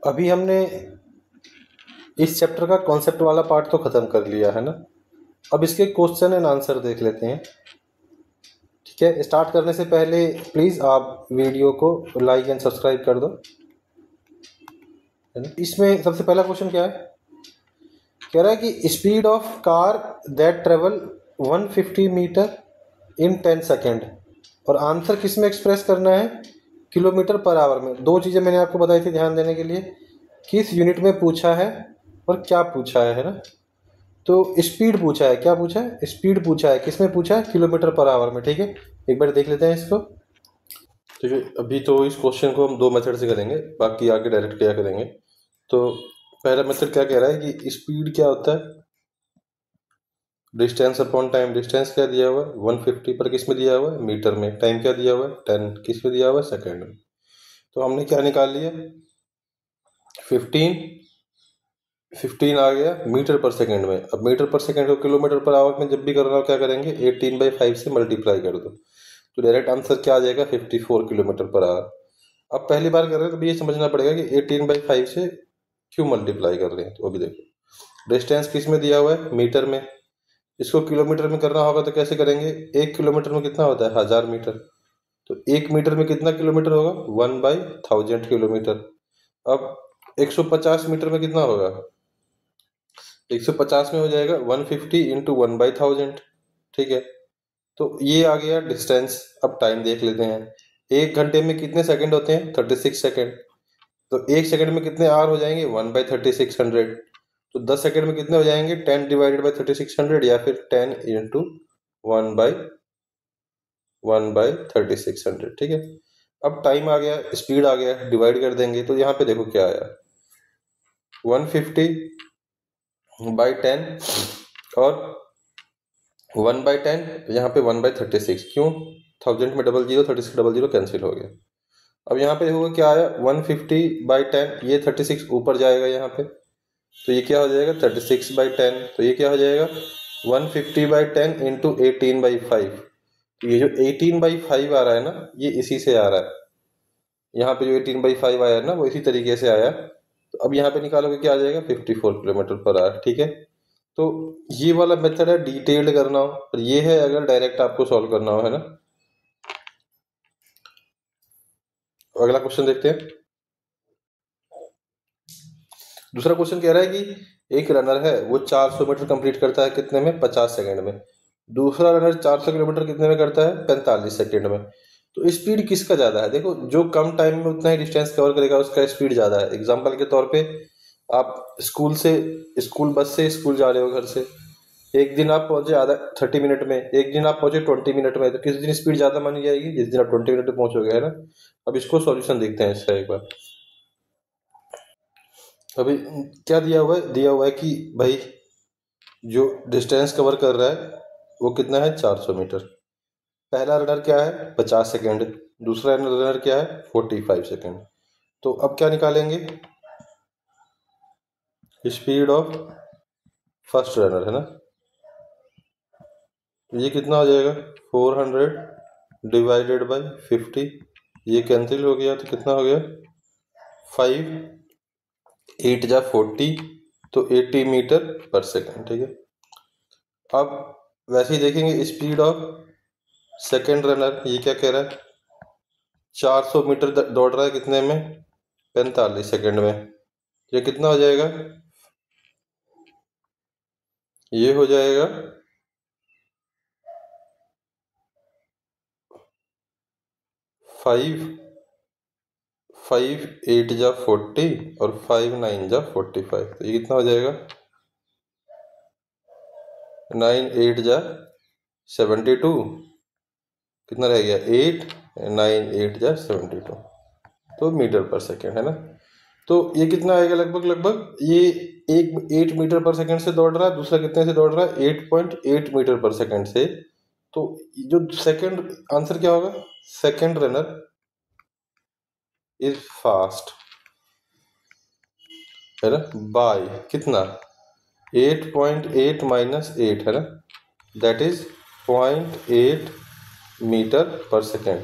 अभी हमने इस चैप्टर का कॉन्सेप्ट वाला पार्ट तो ख़त्म कर लिया है ना। अब इसके क्वेश्चन एंड आंसर देख लेते हैं। ठीक है, स्टार्ट करने से पहले प्लीज़ आप वीडियो को लाइक एंड सब्सक्राइब कर दो, है ना। इसमें सबसे पहला क्वेश्चन क्या है, कह रहा है कि speed of car that travel 150 metre in 10 second, और आंसर किस में एक्सप्रेस करना है, किलोमीटर पर आवर में। दो चीज़ें मैंने आपको बताई थी ध्यान देने के लिए, किस यूनिट में पूछा है और क्या पूछा है ना। तो स्पीड पूछा है, क्या पूछा है, स्पीड पूछा है, किस में पूछा है, किलोमीटर पर आवर में। ठीक है, एक बार देख लेते हैं इसको। ठीक है, अभी तो इस क्वेश्चन को हम दो मेथड से करेंगे, बाकी आगे डायरेक्ट क्या करेंगे। तो पहला मेथड क्या कह रहा है कि स्पीड क्या होता है, डिस्टेंस अपॉन टाइम। डिस्टेंस क्या दिया हुआ है 150 पर, किस में दिया हुआ है, मीटर में। टाइम क्या दिया हुआ है 10, किस में दिया हुआ है, सेकेंड में। तो हमने क्या निकाल लिया, 15 आ गया मीटर पर सेकेंड में। अब मीटर पर सेकेंड को किलोमीटर पर आवर में जब भी करना हो क्या करेंगे, 18/5 से मल्टीप्लाई कर दो, तो डायरेक्ट आंसर क्या आ जाएगा, 54 किलोमीटर पर आवर। अब पहली बार कर रहे हैं तो ये समझना पड़ेगा कि 18/5 से क्यों मल्टीप्लाई कर रहे हैं। तो अभी देखो, डिस्टेंस किस में दिया हुआ है, मीटर में। इसको किलोमीटर में करना होगा तो कैसे करेंगे, 1 किलोमीटर में कितना होता है, 1000 मीटर। तो 1 मीटर में कितना किलोमीटर होगा, 1/1000 किलोमीटर। अब 150 मीटर में कितना होगा, 150 में हो जाएगा 150 इंटू 1/1000। ठीक है, तो ये आ गया डिस्टेंस। अब टाइम देख लेते हैं, 1 घंटे में कितने सेकंड होते हैं, 36 सेकंड। तो 1 सेकंड में कितने आवर हो जाएंगे, 1/3600। तो 10 सेकंड में कितने हो जाएंगे, 10/3600, या फिर 10 इंटू 1/3600। ठीक है, अब टाइम आ गया, स्पीड आ गया, डिवाइड कर देंगे तो यहाँ पे देखो क्या आया, 150/10 और 1/10, यहाँ पे 1/36। क्यों, 1000 में 00, 36 00 कैंसिल हो गया। अब यहाँ पे देखो क्या आया, 150/10, ये 36 ऊपर जाएगा यहाँ पे, तो ये क्या हो जाएगा, 36/10। तो ये क्या हो जाएगा, 150/10 इंटू 18/5। तो ये जो 18/5 आ रहा है ना, ये इसी से आ रहा है। यहाँ पे जो 18/5 आया है ना, वो इसी तरीके से आया। तो अब यहाँ पे निकालोगे क्या आ जाएगा, 54 किलोमीटर पर आवर। ठीक है, तो ये वाला मेथड है डिटेल्ड करना हो, और ये है अगर डायरेक्ट आपको सॉल्व करना हो, है ना। अगला क्वेश्चन देखते हैं। दूसरा क्वेश्चन कह रहा है कि एक रनर है, वो 400 मीटर कंप्लीट करता है कितने में, 50 सेकंड में। दूसरा रनर 400 किलोमीटर कितने में करता है, 45 सेकंड में। तो स्पीड किसका ज्यादा है, देखो जो कम टाइम में उतना ही डिस्टेंस कवर करेगा उसका स्पीड ज्यादा है। एग्जांपल के तौर पे, आप स्कूल बस से स्कूल जा रहे हो घर से, एक दिन आप पहुंचे आधा 30 मिनट में, एक दिन आप पहुंचे 20 मिनट में। तो किस दिन स्पीड ज्यादा मानी जाएगी, जिस दिन आप 20 मिनट में पहुंचोगे, है ना। अब इसको सॉल्यूशन देखते हैं इसका एक बार। अभी क्या दिया हुआ है, दिया हुआ है कि भाई जो डिस्टेंस कवर कर रहा है वो कितना है, 400 मीटर। पहला रनर क्या है, 50 सेकंड। दूसरा रनर क्या है, 45 सेकंड। तो अब क्या निकालेंगे, स्पीड ऑफ फर्स्ट रनर, है ना। तो ये कितना हो जाएगा, 400/50। ये कैंसिल हो गया तो कितना हो गया, 5 8 जा 40, तो 80 मीटर पर सेकंड। ठीक है, अब वैसे ही देखेंगे स्पीड ऑफ सेकंड रनर, ये क्या कह रहा है, 400 मीटर दौड़ रहा है कितने में, 45 सेकंड में। ये कितना हो जाएगा, ये हो जाएगा 5 8 जा 40 और 5 9 जा 45। तो ये कितना हो जाएगा, 9 8 जा 72, कितना रह गया 8, 9 8 जा 72, तो मीटर पर सेकेंड, है ना। तो ये कितना आएगा, लगभग लगभग ये 8 मीटर पर सेकेंड से दौड़ रहा है, दूसरा कितने से दौड़ रहा है, 8.8 मीटर पर सेकेंड से। तो जो सेकेंड आंसर क्या होगा, सेकेंड रनर इज फास्ट, है ना, बाय कितना, 8.8 माइनस 8, है ना, दैट इज 0.8 मीटर पर सेकेंड।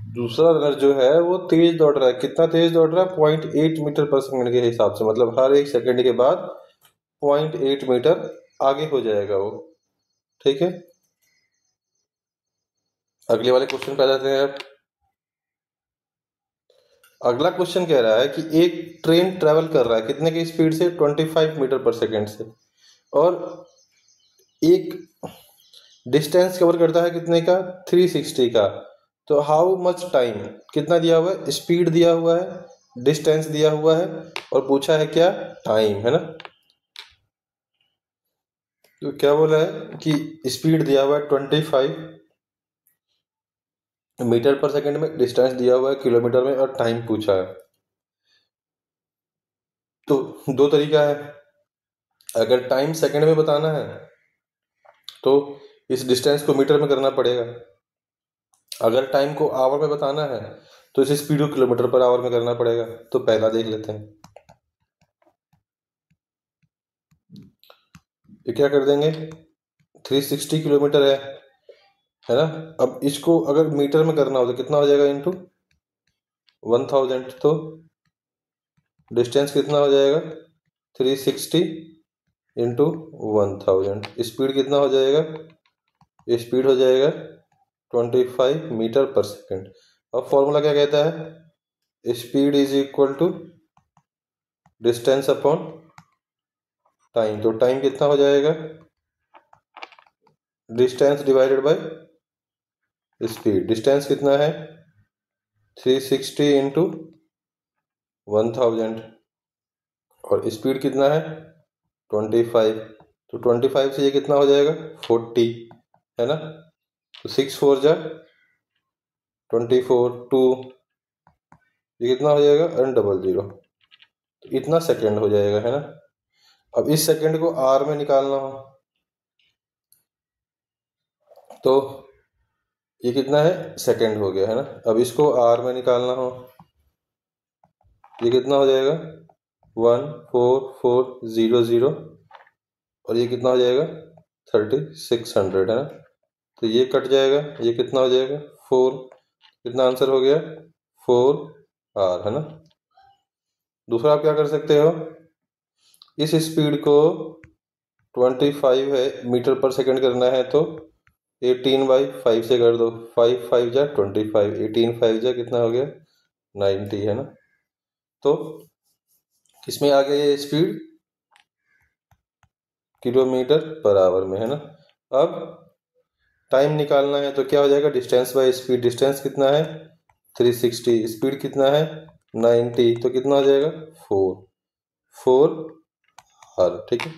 दूसरा रनर जो है वो तेज दौड़ रहा है, कितना तेज दौड़ रहा है, 0.8 मीटर पर सेकंड के हिसाब से, मतलब हर एक सेकंड के बाद 0.8 मीटर आगे हो जाएगा वो। ठीक है, अगले वाले क्वेश्चन पे आ जाते हैं आप। अगला क्वेश्चन कह रहा है कि एक ट्रेन ट्रेवल कर रहा है कितने की स्पीड से, 25 मीटर पर सेकंड से, और एक डिस्टेंस कवर करता है कितने का, 360 का। तो हाउ मच टाइम, कितना दिया हुआ है, स्पीड दिया हुआ है, डिस्टेंस दिया हुआ है, और पूछा है क्या, टाइम, है ना। तो क्या बोला है कि स्पीड दिया हुआ है 25 मीटर पर सेकंड में, डिस्टेंस दिया हुआ है किलोमीटर में, और टाइम पूछा है। तो दो तरीका है, अगर टाइम सेकंड में बताना है तो इस डिस्टेंस को मीटर में करना पड़ेगा, अगर टाइम को आवर में बताना है तो इस स्पीड को किलोमीटर पर आवर में करना पड़ेगा। तो पहला देख लेते हैं, ये क्या कर देंगे, 360 किलोमीटर है ना। अब इसको अगर मीटर में करना हो तो कितना हो जाएगा, इंटू 1000, तो डिस्टेंस कितना हो जाएगा, 360 इंटू 1000, स्पीड कितना हो जाएगा, स्पीड हो जाएगा 25 मीटर पर सेकंड। अब फॉर्मूला क्या कहता है, speed is equal to distance upon time. तो टाइम कितना हो जाएगा, distance divided by speed. Distance कितना है, 360 इंटू 1000, और स्पीड कितना है, 25। तो 25 से ये कितना हो जाएगा, 40, है ना। तो 6 4 जा 24, 2, ये कितना हो जाएगा, एंड डबल जीरो, तो इतना सेकंड हो जाएगा, है ना। अब इस सेकंड को आर में निकालना हो तो ये कितना है, सेकंड हो गया, है ना। अब इसको आर में निकालना हो, ये कितना हो जाएगा, 14400, और ये कितना हो जाएगा, 3600, है ना। तो ये कट जाएगा, ये कितना हो जाएगा, 4, कितना आंसर हो गया, 4 आर, है ना। दूसरा आप क्या कर सकते हो, इस स्पीड को 25 है मीटर पर सेकंड करना है तो 18/5 से कर दो, 5 5 जा 25, 18 5 जा कितना हो गया, 90, है ना। तो किसमें आ गया ये स्पीड, किलोमीटर पर आवर में, है ना। अब टाइम निकालना है तो क्या हो जाएगा, डिस्टेंस बाय स्पीड। डिस्टेंस कितना है, 360, स्पीड कितना है, 90, तो कितना हो जाएगा, 4 ठीक है।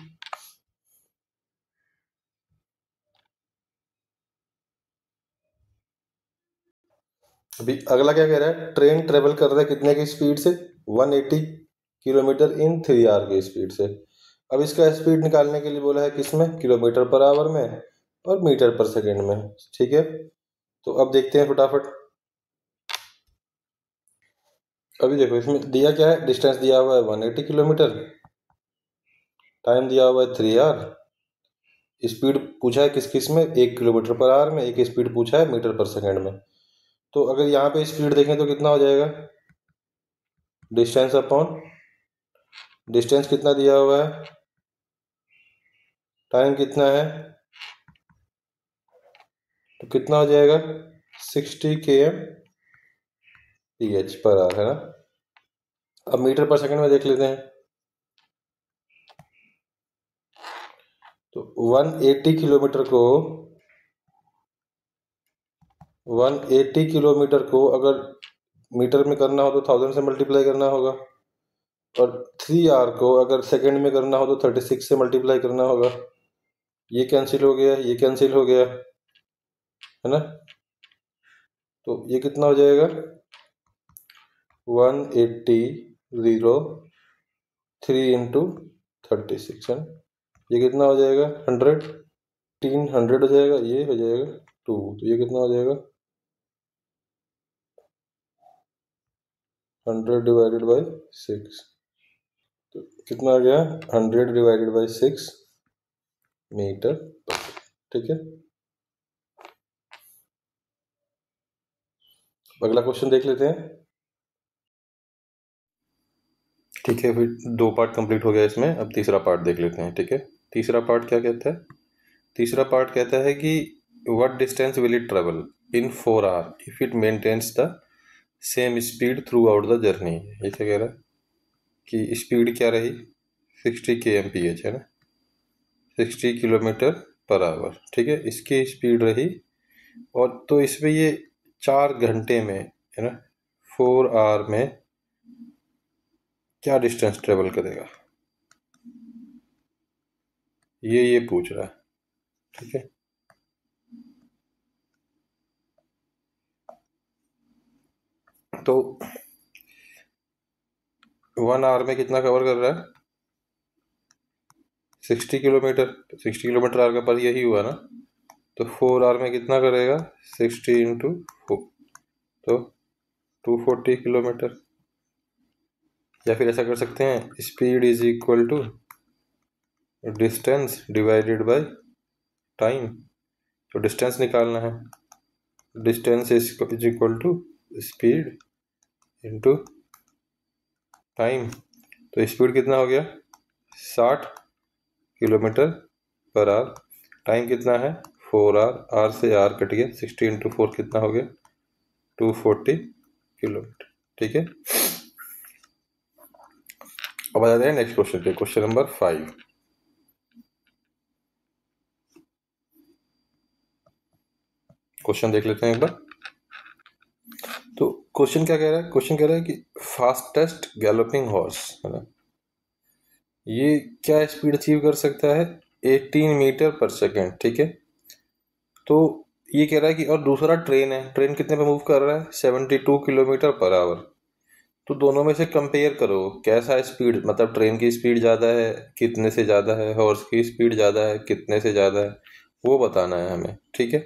अभी अगला क्या कह रहा है, ट्रेन ट्रेवल कर रहा है कितने की स्पीड से, 180 किलोमीटर इन 3 आवर की स्पीड से। अब इसका स्पीड निकालने के लिए बोला है किसमें, किलोमीटर पर आवर में और मीटर पर सेकंड में। ठीक है, तो अब देखते हैं फटाफट। अभी देखो इसमें दिया क्या है, डिस्टेंस दिया हुआ है 180 किलोमीटर, टाइम दिया हुआ है 3 आवर, स्पीड पूछा है किस किस में, 1 किलोमीटर पर आवर में, एक स्पीड पूछा है मीटर पर सेकंड में। तो अगर यहाँ पे स्पीड देखें तो कितना हो जाएगा, डिस्टेंस अपॉन, डिस्टेंस कितना दिया हुआ है, टाइम कितना है, तो कितना हो जाएगा, 60 km/h, है ना। अब मीटर पर सेकंड में देख लेते हैं, तो 180 किलोमीटर को 180 किलोमीटर को अगर मीटर में करना हो तो 1000 से मल्टीप्लाई करना होगा, और 3 आवर को अगर सेकंड में करना हो तो 36 से मल्टीप्लाई करना होगा। ये कैंसिल हो गया, ये कैंसिल हो गया, है ना। तो ये कितना हो जाएगा, 180 इंटू 36, है ना। ये कितना हो जाएगा, 100, 300 हो जाएगा, ये हो जाएगा 2, तो ये कितना हो जाएगा, 100/6, तो कितना आ गया, 100/6 मीटर। ठीक है, अगला क्वेश्चन देख लेते हैं। ठीक है, फिर 2 पार्ट कंप्लीट हो गया इसमें, अब तीसरा पार्ट देख लेते हैं। ठीक है, तीसरा पार्ट क्या कहता है? तीसरा पार्ट कहता है कि what distance will it travel in 4 hour if it maintains the same speed throughout the journey. ये क्या कह रहा है कि स्पीड क्या रही? 60 kmph है ना, 60 किलोमीटर पर आवर। ठीक है, इसकी स्पीड रही, और तो इसमें ये 4 घंटे में है ना, 4 आवर में क्या डिस्टेंस ट्रेवल करेगा, ये पूछ रहा है। ठीक है, तो 1 आवर में कितना कवर कर रहा है? 60 किलोमीटर। तो 60 किलोमीटर आवर का पर यही हुआ ना, तो 4 आवर में कितना करेगा? 60 इंटू 4, तो 240 किलोमीटर। या फिर ऐसा कर सकते हैं, speed is equal to distance divided by time. तो डिस्टेंस निकालना है, distance is equal to speed into time. तो स्पीड कितना हो गया? 60 किलोमीटर पर आवर। टाइम कितना है? 4 आवर। आर से आर कट गया, 60 इंटू 4 कितना हो गया? 240 किलोमीटर। ठीक है, अब आ जाते हैं नेक्स्ट क्वेश्चन पे, क्वेश्चन नंबर 5। क्वेश्चन देख लेते हैं एक बार। तो क्वेश्चन क्या कह रहा है? क्वेश्चन कह रहा है कि फास्टेस्ट गैलोपिंग हॉर्स है ना, ये क्या स्पीड अचीव कर सकता है? 18 मीटर पर सेकेंड। ठीक है, तो ये कह रहा है कि, और दूसरा ट्रेन है, ट्रेन कितने पे मूव कर रहा है? 72 किलोमीटर पर आवर। तो दोनों में से कंपेयर करो, कैसा स्पीड, मतलब ट्रेन की स्पीड ज़्यादा है, कितने से ज़्यादा है, हॉर्स की स्पीड ज़्यादा है, कितने से ज़्यादा है, वो बताना है हमें। ठीक है,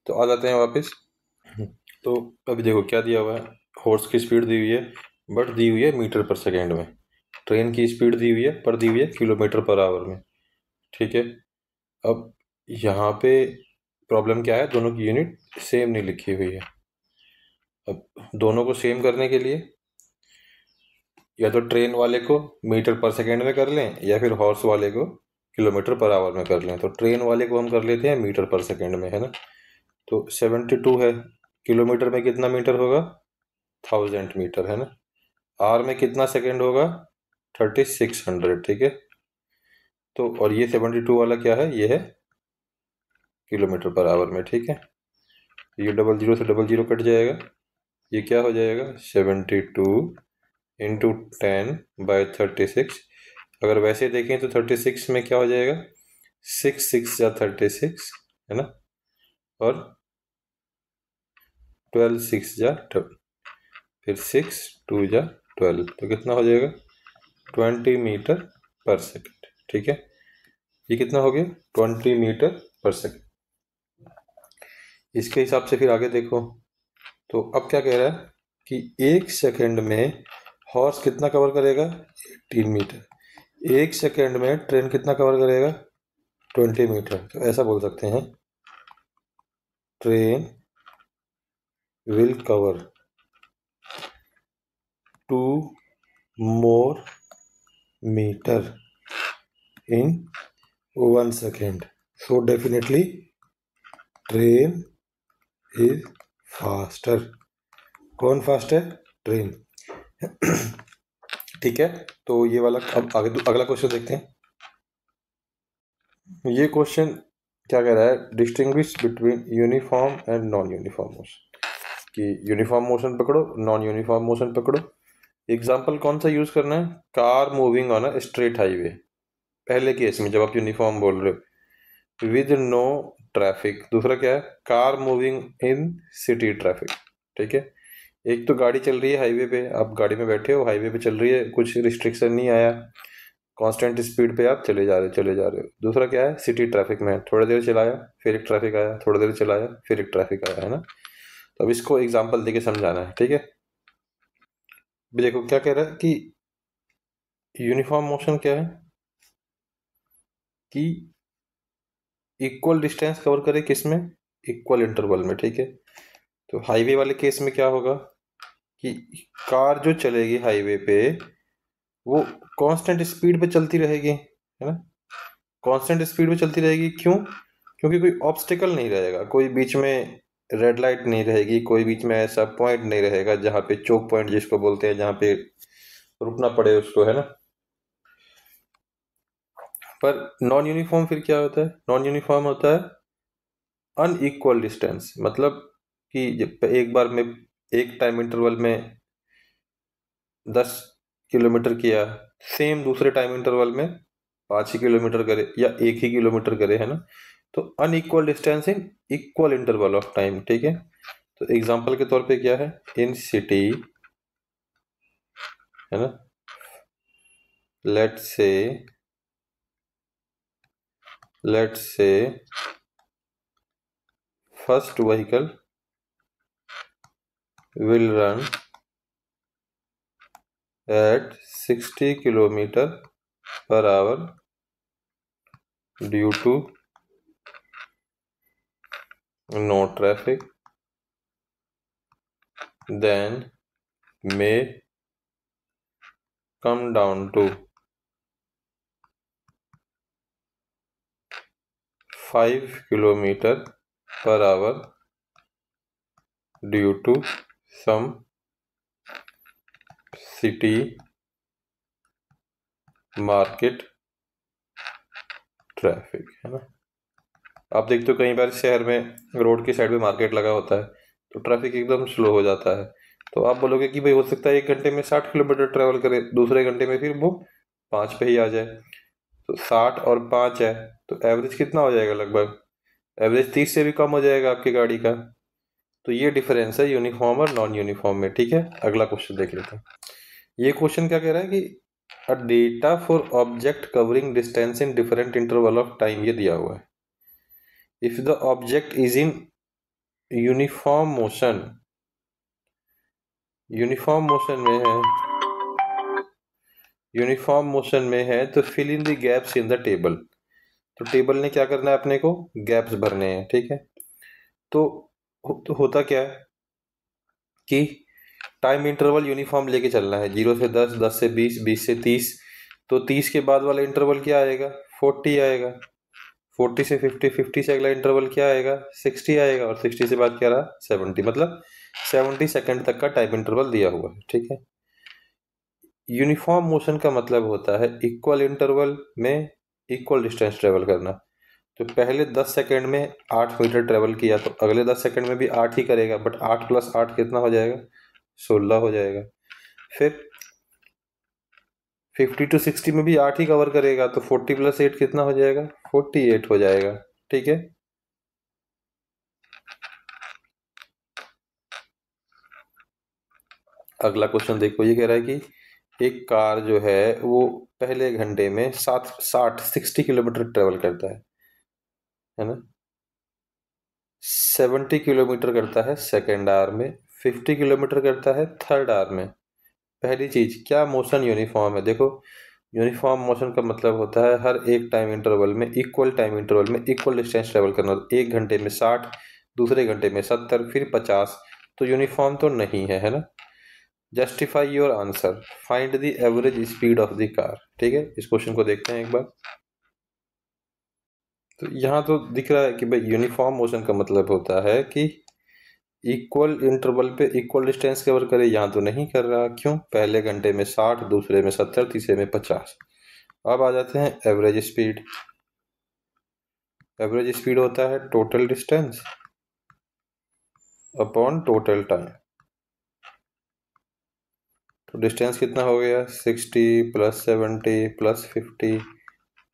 तो आ जाते हैं वापस। तो अभी देखो क्या दिया हुआ है, हॉर्स की स्पीड दी हुई है, बट दी हुई है मीटर पर सेकेंड में। ट्रेन की स्पीड दी हुई है, पर दी हुई है किलोमीटर पर आवर में। ठीक है, अब यहाँ पे प्रॉब्लम क्या है, दोनों की यूनिट सेम नहीं लिखी हुई है। अब दोनों को सेम करने के लिए या तो ट्रेन वाले को मीटर पर सेकेंड में कर लें, या फिर हॉर्स वाले को किलोमीटर पर आवर में कर लें। तो ट्रेन वाले को हम कर लेते हैं मीटर पर सेकेंड में, है ना। तो 72 है, किलोमीटर में कितना मीटर होगा? 1000 मीटर, है ना। आर में कितना सेकेंड होगा? 3600। ठीक है, तो और ये 72 वाला क्या है? ये है किलोमीटर पर आवर में। ठीक है, ये डबल जीरो से डबल जीरो कट जाएगा, ये क्या हो जाएगा? 72 इंटू 10/36। अगर वैसे देखें तो 36 में क्या हो जाएगा? 6 6 या 36, है ना, और 12 6 या 12, फिर 6 2 या 12, तो कितना हो जाएगा? 20 मीटर पर सेकेंड। ठीक है, ये कितना हो गया? 20 मीटर पर सेकेंड। इसके हिसाब से फिर आगे देखो, तो अब क्या कह रहा है कि 1 सेकेंड में हॉर्स कितना कवर करेगा? 18 मीटर। 1 सेकेंड में ट्रेन कितना कवर करेगा? 20 मीटर। तो ऐसा बोल सकते हैं, train will cover 2 more metre in 1 second. So definitely train is faster. कौन फास्ट है? ट्रेन। ठीक है, तो ये वाला, अब आगे अगला क्वेश्चन देखते हैं। ये क्वेश्चन क्या कह रहा है? Distinguish between uniform and non uniform motion. कि यूनिफॉर्म मोशन पकड़ो, नॉन यूनिफॉर्म मोशन पकड़ो। एग्जाम्पल कौन सा यूज करना है? Car moving on a straight highway, पहले केस में जब आप यूनिफॉर्म बोल रहे हो, विद नो ट्रैफिक। दूसरा क्या है? Car moving in city traffic. ठीक है, एक तो गाड़ी चल रही है हाईवे पे, आप गाड़ी में बैठे हो, हाईवे पे चल रही है, कुछ रिस्ट्रिक्शन नहीं आया, कांस्टेंट स्पीड पे आप चले जा रहे हो। दूसरा क्या है? सिटी ट्रैफिक में थोड़ी देर चलाया, फिर एक ट्रैफिक आया, थोड़ी देर चलाया, फिर एक ट्रैफिक आया, है ना। तो अब इसको एग्जाम्पल देके समझाना है। ठीक है, भी देखो क्या कह रहा है कि यूनिफॉर्म मोशन क्या है कि इक्वल डिस्टेंस कवर करे, किस में? इक्वल इंटरवल में। ठीक है, तो हाईवे वाले केस में क्या होगा कि कार जो चलेगी हाईवे पे वो कांस्टेंट स्पीड पे चलती रहेगी, है ना। कांस्टेंट स्पीड पे चलती रहेगी, क्यों? क्योंकि कोई ऑब्स्टिकल नहीं रहेगा, कोई बीच में रेड लाइट नहीं रहेगी, कोई बीच में ऐसा पॉइंट नहीं रहेगा जहाँ पे चोक पॉइंट जिसको बोलते हैं, जहाँ पे रुकना पड़े उसको, है ना। पर नॉन यूनिफॉर्म फिर क्या होता है? नॉन यूनिफॉर्म होता है अनइक्वल डिस्टेंस, मतलब कि जब एक बार में एक टाइम इंटरवल में 10 किलोमीटर किया, सेम दूसरे टाइम इंटरवल में 5 ही किलोमीटर करे या 1 ही किलोमीटर करे, है ना। तो unequal distance in equal interval of time, ठीक है। तो एग्जांपल के तौर पे क्या है, इन सिटी, है ना, let's say first vehicle will run at 60 kilometer per hour due to no traffic, then may come down to 5 kilometer per hour due to some city market traffic, है ना। आप देखते हो कई बार शहर में रोड की साइड में मार्केट लगा होता है तो ट्रैफिक एकदम स्लो हो जाता है। तो आप बोलोगे कि भाई हो सकता है 1 घंटे में 60 किलोमीटर ट्रेवल करे, दूसरे घंटे में फिर वो 5 पे ही आ जाए। तो 60 और 5 है तो एवरेज कितना हो जाएगा? लगभग एवरेज 30 से भी कम हो जाएगा आपकी गाड़ी का। तो ये डिफरेंस है यूनिफॉर्म और नॉन यूनिफॉर्म में, ठीक है। अगला क्वेश्चन देख लेते हैं। ये क्वेश्चन क्या कह रहा है कि uh data for object covering distance in different interval of time, ये दिया हुआ है। If the object is in uniform motion, uniform motion में है, यूनिफॉर्म मोशन में है तो fill in the gaps in the table. तो टेबल ने क्या करना है, अपने को गैप्स भरने हैं, ठीक है। तो होता क्या है कि टाइम इंटरवल यूनिफॉर्म लेके चलना है, 0 से 10, 10 से 20, 20 से 30। तो 30 के बाद वाला इंटरवल क्या आएगा? 40 आएगा। 40 से 50, 50 से अगला इंटरवल क्या आएगा? 60 आएगा। और 60 से बाद क्या रहा? 70, मतलब 70 सेकंड तक का टाइम इंटरवल दिया हुआ है, ठीक है। यूनिफॉर्म मोशन का मतलब होता है इक्वल इंटरवल में इक्वल डिस्टेंस ट्रेवल करना। तो पहले 10 सेकंड में 8 मीटर ट्रेवल किया तो अगले 10 सेकंड में भी 8 ही करेगा, बट 8 प्लस 8 कितना हो जाएगा? 16 हो जाएगा। फिर 50 टू 60 में भी 8 ही कवर करेगा तो 40 प्लस 8 कितना हो जाएगा? 48 हो जाएगा, ठीक है। अगला क्वेश्चन देखो, ये कह रहा है कि एक कार जो है वो पहले घंटे में 60 किलोमीटर ट्रेवल करता है ना। 70 किलोमीटर करता है सेकेंड आवर में, 50 किलोमीटर करता है थर्ड आवर में। पहली चीज, क्या मोशन यूनिफॉर्म है? देखो, यूनिफॉर्म मोशन का मतलब होता है हर एक टाइम इंटरवल में इक्वल टाइम इंटरवल में इक्वल डिस्टेंस ट्रेवल करना। एक घंटे में 60, दूसरे घंटे में 70, फिर 50। तो यूनिफॉर्म तो नहीं है ना। Justify your answer, find the average speed of the car, ठीक है। इस क्वेश्चन को देखते हैं एक बार। तो यहाँ तो दिख रहा है कि भाई यूनिफॉर्म मोशन का मतलब होता है कि इक्वल इंटरवल पे इक्वल डिस्टेंस कवर करे। यहाँ तो नहीं कर रहा, क्यों? पहले घंटे में 60, दूसरे में 70, तीसरे में 50। अब आ जाते हैं एवरेज स्पीड। एवरेज स्पीड होता है total distance upon total time. तो डिस्टेंस कितना हो गया? 60 प्लस 70 प्लस 50।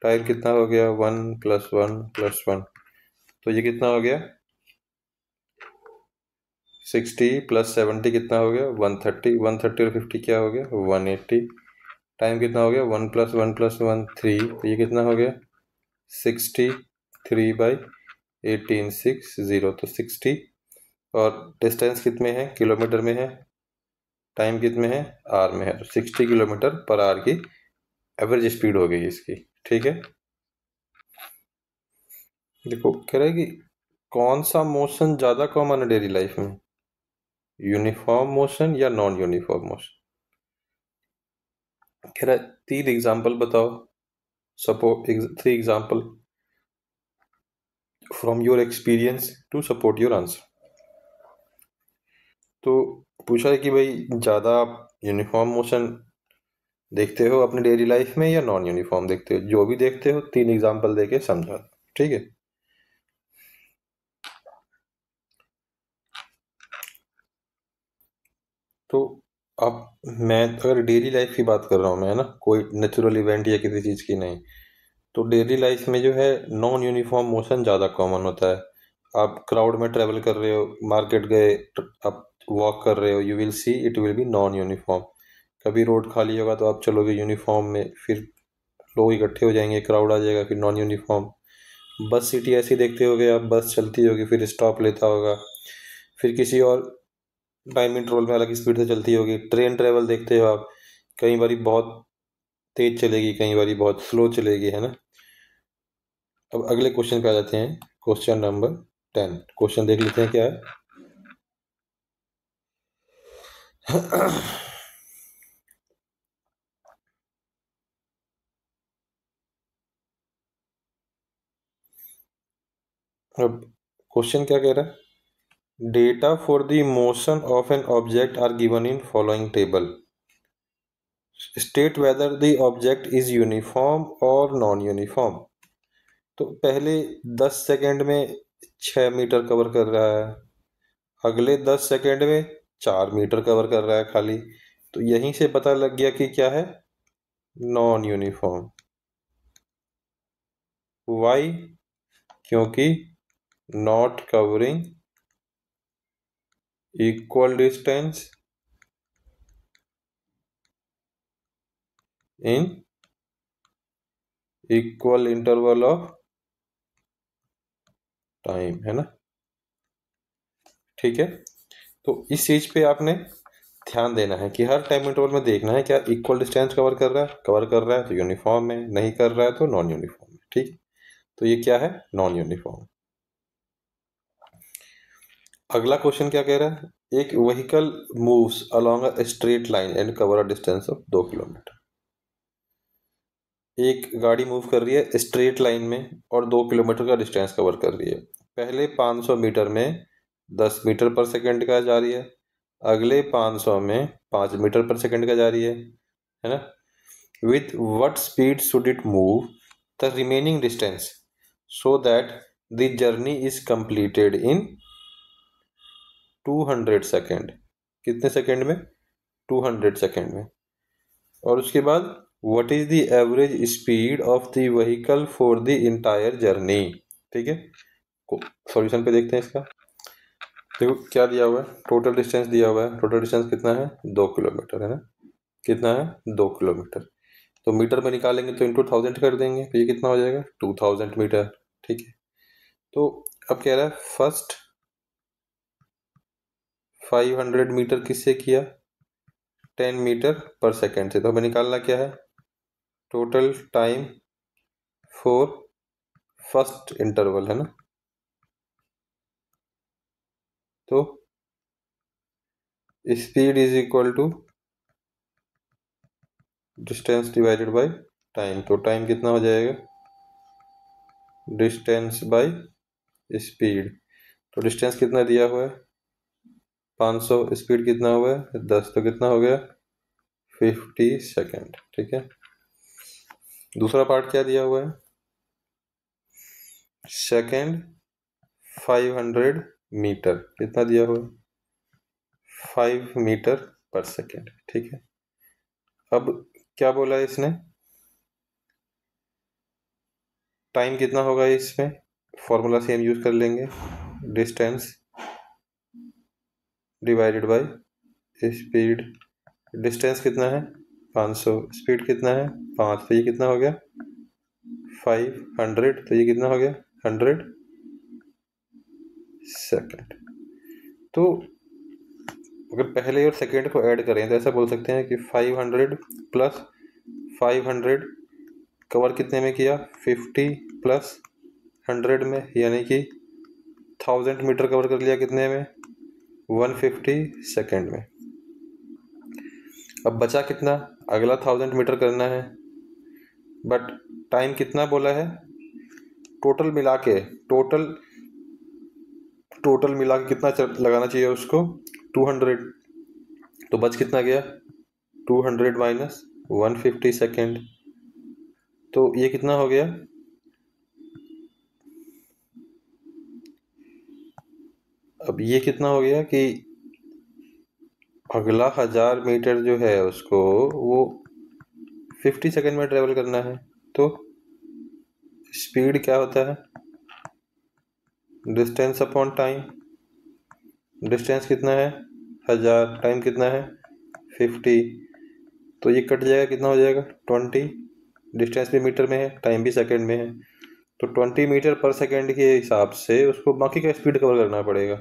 टाइम कितना हो गया? 1 प्लस 1 प्लस 1। तो ये कितना हो गया? 60 प्लस 70 कितना हो गया? 130। 130 और 50 क्या हो गया? 180। टाइम कितना हो गया? 1 प्लस 1 प्लस 1 3। तो ये कितना हो गया? 63/1860। तो 60 और डिस्टेंस कितने हैं? किलोमीटर में है। टाइम कितने हैं? आर में है। तो 60 किलोमीटर पर आवर की एवरेज स्पीड हो गई इसकी, ठीक है। देखो कह रहा है कि कौन सा मोशन ज़्यादा कॉमन है डेली लाइफ में। यूनिफॉर्म मोशन या नॉन यूनिफॉर्म मोशन। कह रहा है 3 एग्जाम्पल बताओ, support 3 example from your experience to support your answer. तो पूछा है कि भाई ज़्यादा आप यूनिफॉर्म मोशन देखते हो अपनी डेली लाइफ में या नॉन यूनिफॉर्म देखते हो। जो भी देखते हो 3 एग्जाम्पल देके समझा, ठीक है। तो अब मैं अगर डेली लाइफ की बात कर रहा हूँ मैं, ना कोई नेचुरल इवेंट या किसी चीज़ की नहीं, तो डेली लाइफ में जो है नॉन यूनिफॉर्म मोशन ज़्यादा कॉमन होता है। आप क्राउड में ट्रेवल कर रहे हो, मार्केट गए, आप वॉक कर रहे हो, you will see it will be non uniform. कभी रोड खाली होगा तो आप चलोगे यूनिफॉर्म में, फिर लोग इकट्ठे हो जाएंगे, क्राउड आ जाएगा, फिर नॉन यूनिफॉर्म। बस सिटी ऐसी देखते होगे आप, बस चलती होगी फिर स्टॉप लेता होगा, फिर किसी और टाइम इंटरवल में अलग स्पीड से चलती होगी। ट्रेन ट्रेवल देखते हो आप, कई बारी बहुत तेज चलेगी, कई बारी बहुत स्लो चलेगी, है ना। अब अगले क्वेश्चन पे आ जाते हैं, क्वेश्चन नंबर 10। क्वेश्चन देख लेते हैं क्या है। अब क्वेश्चन क्या कह रहा है, data for the motion of an object are given in following table, state whether the object is uniform और नॉन यूनिफॉर्म। तो पहले 10 सेकेंड में 6 मीटर कवर कर रहा है, अगले 10 सेकेंड में 4 मीटर कवर कर रहा है खाली। तो यहीं से पता लग गया कि क्या है, नॉन यूनिफॉर्म। वाई, क्योंकि not covering equal distance in equal interval of time, है ना। ठीक है, तो इस चीज पे आपने ध्यान देना है कि हर टाइम इंटरवल में देखना है क्या इक्वल डिस्टेंस कवर कर रहा है तो यूनिफॉर्म है, नहीं कर रहा है तो नॉन यूनिफॉर्म है। ठीक, तो ये क्या है, नॉन यूनिफॉर्म। अगला क्वेश्चन क्या कह रहा है, एक vehicle moves along a straight line and cover a distance of 2 kilometre. एक गाड़ी मूव कर रही है स्ट्रेट लाइन में और 2 किलोमीटर का डिस्टेंस कवर कर रही है। पहले 500 मीटर में 10 मीटर पर सेकंड का जा रही है, अगले 500 में 5 मीटर पर सेकंड का जा रही है ना। With what speed should it move the remaining distance so that the journey is completed in 200 second. कितने सेकेंड में, 200 सेकेंड में। और उसके बाद what is the average speed of the vehicle for the entire journey. ठीक है, solution पे देखते हैं इसका। देखो क्या दिया हुआ है, टोटल डिस्टेंस दिया हुआ है। टोटल डिस्टेंस कितना है, 2 किलोमीटर, है ना। कितना है, 2 किलोमीटर। तो मीटर में निकालेंगे तो इंटू 1000 कर देंगे, तो ये कितना हो जाएगा, 2000 मीटर। ठीक है, तो अब कह रहा है फर्स्ट 500 मीटर किससे किया, 10 मीटर पर सेकेंड से। तो हमें निकालना क्या है, total time for first interval, है ना। तो speed is equal to distance divided by time. तो टाइम कितना हो जाएगा, डिस्टेंस बाय स्पीड। तो डिस्टेंस कितना दिया हुआ है, 500, स्पीड कितना हुआ है 10, तो कितना हो गया 50 सेकेंड। ठीक है, दूसरा पार्ट क्या दिया हुआ है, सेकेंड 500 मीटर, कितना दिया हुआ है 5 मीटर पर सेकेंड। ठीक है, अब क्या बोला है इसने, टाइम कितना होगा इसमें, फॉर्मूला सेम यूज कर लेंगे, distance divided by speed. Distance कितना है 500, स्पीड कितना है 5, तो ये कितना हो गया 500, तो ये कितना हो गया 100 सेकेंड। तो अगर पहले और सेकेंड को ऐड करें तो ऐसा बोल सकते हैं कि 500 प्लस 500 कवर कितने में किया, 50 प्लस 100 में, यानी कि 1000 मीटर कवर कर लिया कितने में, 150 सेकेंड में। अब बचा कितना, अगला 1000 मीटर करना है, बट टाइम कितना बोला है, टोटल मिला के कितना लगाना चाहिए उसको, 200। तो बच कितना गया, 200 माइनस 150 सेकेंड, तो ये कितना हो गया, अब ये कितना हो गया कि अगला 1000 मीटर जो है उसको वो 50 सेकेंड में ट्रेवल करना है। तो स्पीड क्या होता है, डिस्टेंस अपॉन टाइम। डिस्टेंस कितना है 1000, टाइम कितना है 50, तो ये कट जाएगा, कितना हो जाएगा 20। डिस्टेंस भी मीटर में है, टाइम भी सेकंड में है, तो 20 मीटर पर सेकंड के हिसाब से उसको बाकी का स्पीड कवर करना पड़ेगा।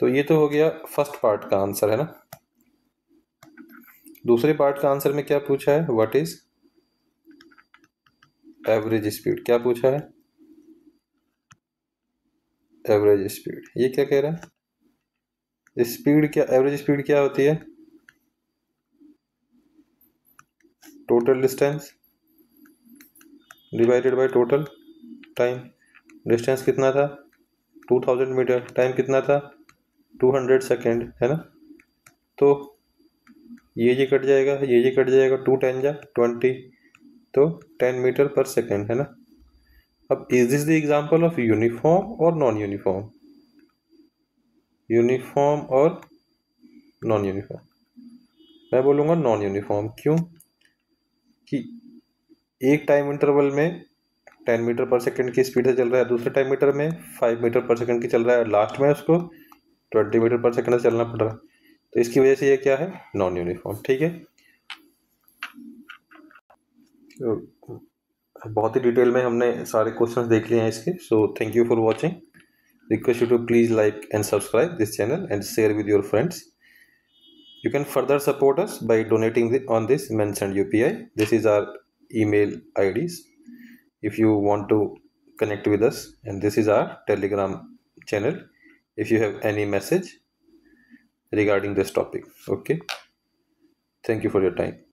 तो ये तो हो गया फर्स्ट पार्ट का आंसर, है ना। दूसरे पार्ट का आंसर में क्या पूछा है, व्हाट इज एवरेज स्पीड, क्या पूछा है, एवरेज स्पीड। ये क्या कह रहा है, स्पीड क्या, एवरेज स्पीड क्या होती है, total distance divided by total time. Distance कितना था 2000 मीटर, टाइम कितना था 200 सेकेंड, है ना। तो ये कट जाएगा, ये कट जाएगा, 2 10 जा 20, तो 10 मीटर पर सेकेंड, है ना। अब is this the example of uniform और नॉन यूनिफॉर्म, यूनिफॉर्म और नॉन यूनिफॉर्म। मैं बोलूँगा नॉन यूनिफॉर्म, क्यों कि एक टाइम इंटरवल में 10 मीटर पर सेकंड की स्पीड से चल रहा है, दूसरे टाइम मीटर में 5 मीटर पर सेकंड की चल रहा है, लास्ट में उसको 20 मीटर पर सेकंड से चलना पड़ रहा है। तो इसकी वजह से ये क्या है, नॉन यूनिफॉर्म। ठीक है, तो बहुत ही डिटेल में हमने सारे क्वेश्चंस देख लिए हैं इसके। So thank you for watching. Request you to please like and subscribe this channel and share with your friends. You can further support us by donating on this mentioned UPI. This is our email IDs if you want to connect with us, and this is our Telegram channel if you have any message regarding this topic. Okay, thank you for your time.